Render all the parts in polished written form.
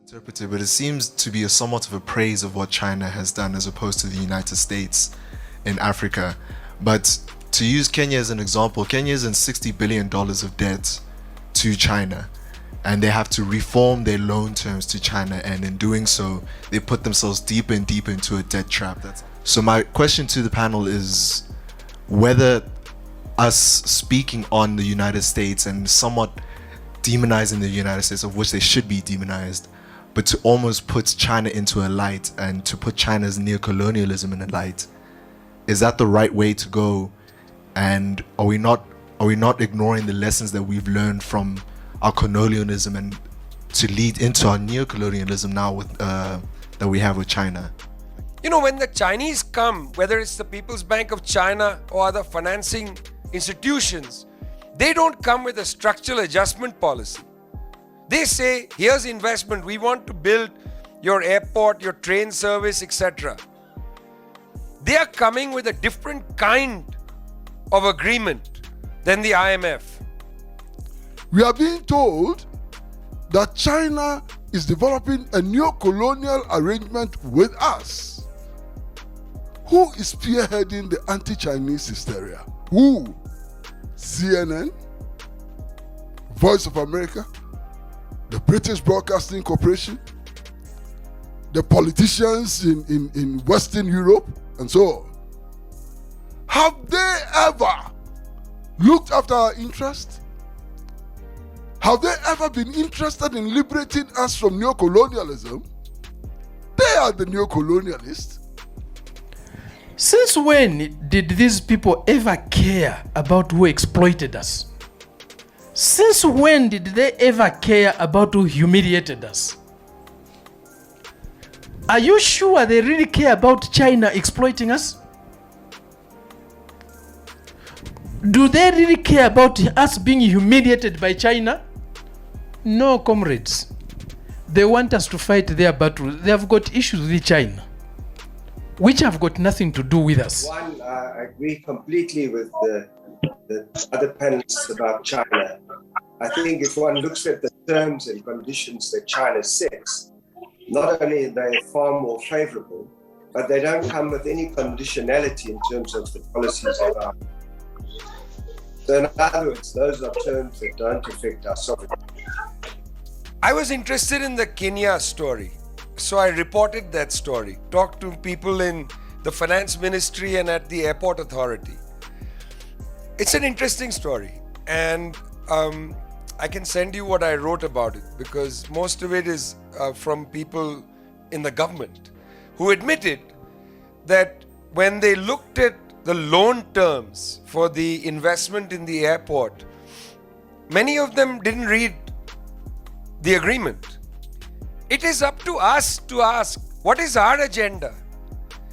Interpreted, but it seems to be a somewhat of a praise of what China has done as opposed to the United States in Africa. But to use Kenya as an example, Kenya is in $60 billion of debt to China, and they have to reform their loan terms to China, and in doing so, they put themselves deeper and deeper into a debt trap. So my question to the panel is whether us speaking on the United States and somewhat demonizing the United States, of which they should be demonized, but to almost put China into a light and to put China's neo-colonialism in a light, is that the right way to go? And are we not ignoring the lessons that we've learned from our colonialism and to lead into our neo-colonialism now with that we have with China? You know, when the Chinese come, whether it's the People's Bank of China or other financing institutions, they don't come with a structural adjustment policy. They say, here's investment, we want to build your airport, your train service, etc. They are coming with a different kind of agreement than the IMF. We are being told that China is developing a neo-colonial arrangement with us. Who is spearheading the anti-Chinese hysteria? Who? CNN? Voice of America? The British Broadcasting Corporation? The politicians in Western Europe? And so on. Have they ever looked after our interests? Have they ever been interested in liberating us from neo-colonialism? They are the neo-colonialists. Since when did these people ever care about who exploited us? Since when did they ever care about who humiliated us? Are you sure they really care about China exploiting us? Do they really care about us being humiliated by China? No, comrades. They want us to fight their battle. They have got issues with China, which have got nothing to do with us. One, I agree completely with the other panelists about China. I think if one looks at the terms and conditions that China sets, not only are they far more favorable, but they don't come with any conditionality in terms of the policies of our. So in other words, those are terms that don't affect our sovereignty. I was interested in the Kenya story, so I reported that story, talked to people in the finance ministry and at the airport authority. It's an interesting story, and I can send you what I wrote about it, because most of it is from people in the government who admitted that when they looked at the loan terms for the investment in the airport, many of them didn't read the agreement. It is up to us to ask, what is our agenda?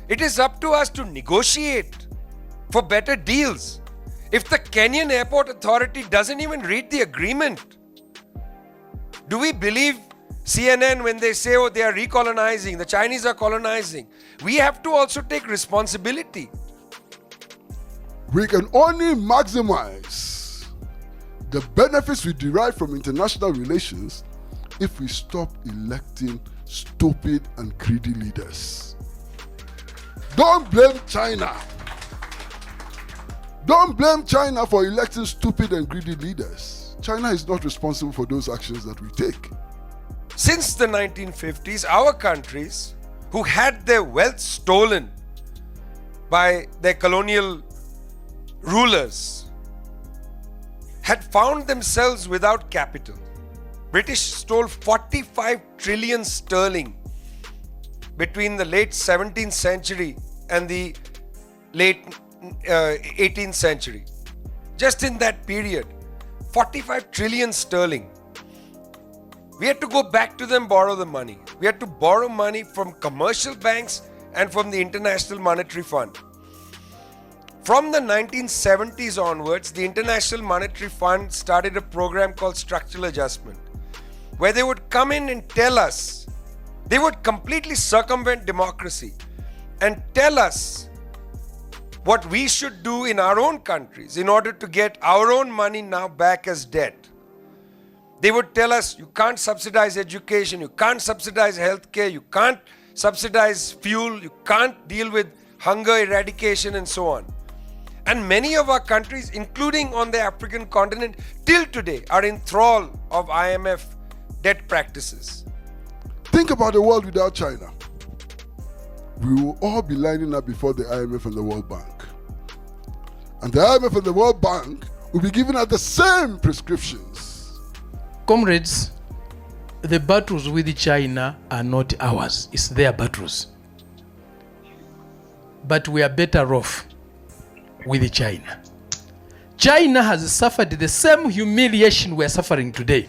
It is up to us to negotiate for better deals. If the Kenyan Airport Authority doesn't even read the agreement, do we believe CNN when they say, oh, they are recolonizing, the Chinese are colonizing? We have to also take responsibility. We can only maximize the benefits we derive from international relations if we stop electing stupid and greedy leaders. Don't blame China. Don't blame China for electing stupid and greedy leaders. China is not responsible for those actions that we take. Since the 1950s, our countries who had their wealth stolen by their colonial rulers had found themselves without capital. British stole 45 trillion sterling between the late 17th century and the late 18th century. Just in that period, 45 trillion sterling. We had to go back to them, borrow the money. We had to borrow money from commercial banks and from the International Monetary Fund. From the 1970s onwards, the International Monetary Fund started a program called structural adjustment, where they would come in and tell us, they would completely circumvent democracy and tell us what we should do in our own countries in order to get our own money now back as debt. They would tell us, you can't subsidize education, you can't subsidize healthcare, you can't subsidize fuel, you can't deal with hunger eradication and so on. And many of our countries, including on the African continent, till today are in thrall of IMF debt practices. Think about a world without China. We will all be lining up before the IMF and the World Bank. And the IMF and the World Bank will be giving us the same prescriptions. Comrades, the battles with China are not ours, it's their battles. But we are better off with China. China has suffered the same humiliation we are suffering today.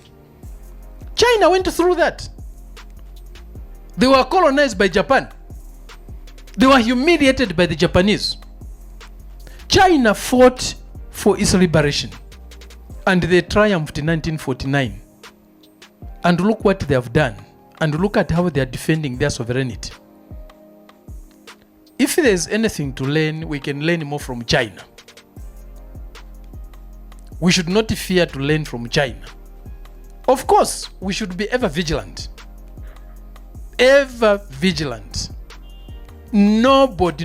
China went through that. They were colonized by Japan. They were humiliated by the Japanese. China fought for its liberation and they triumphed in 1949. And look what they have done. And look at how they are defending their sovereignty. If there is anything to learn, we can learn more from China. We should not fear to learn from China. Of course, we should be ever vigilant. Ever vigilant. Nobody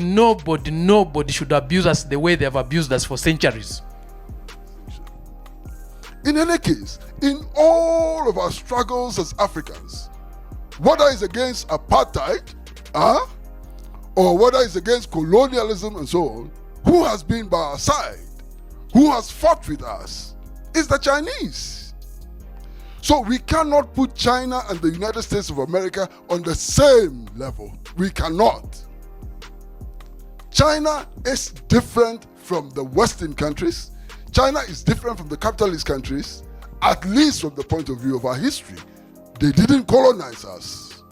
should abuse us the way they have abused us for centuries. In any case, in all of our struggles as Africans, whether it's against apartheid, or whether it's against colonialism and so on, who has been by our side, who has fought with us, is the Chinese. So we cannot put China and the United States of America on the same level. We cannot. China is different from the Western countries. China is different from the capitalist countries, at least from the point of view of our history. They didn't colonize us.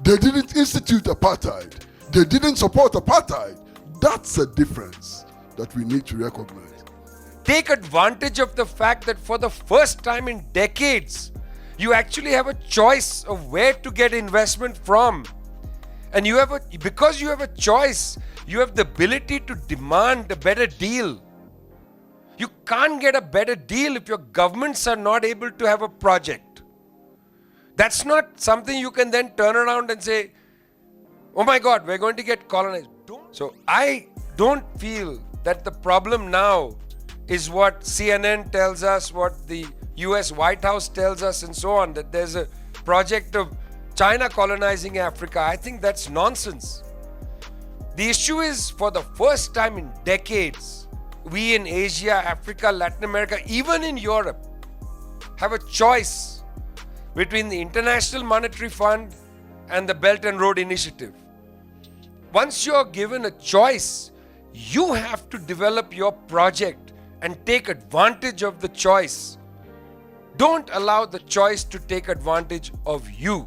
They didn't institute apartheid. They didn't support apartheid. That's a difference that we need to recognize. Take advantage of the fact that for the first time in decades, you actually have a choice of where to get investment from. And because you have a choice, you have the ability to demand a better deal. You can't get a better deal if your governments are not able to have a project. That's not something you can then turn around and say, oh my God, we're going to get colonized. So I don't feel that the problem now is what CNN tells us, what the US White House tells us and so on, that there's a project of China colonizing Africa. I think that's nonsense. The issue is, for the first time in decades, we in Asia, Africa, Latin America, even in Europe, have a choice between the International Monetary Fund and the Belt and Road Initiative. Once you're given a choice, you have to develop your project and take advantage of the choice. Don't allow the choice to take advantage of you.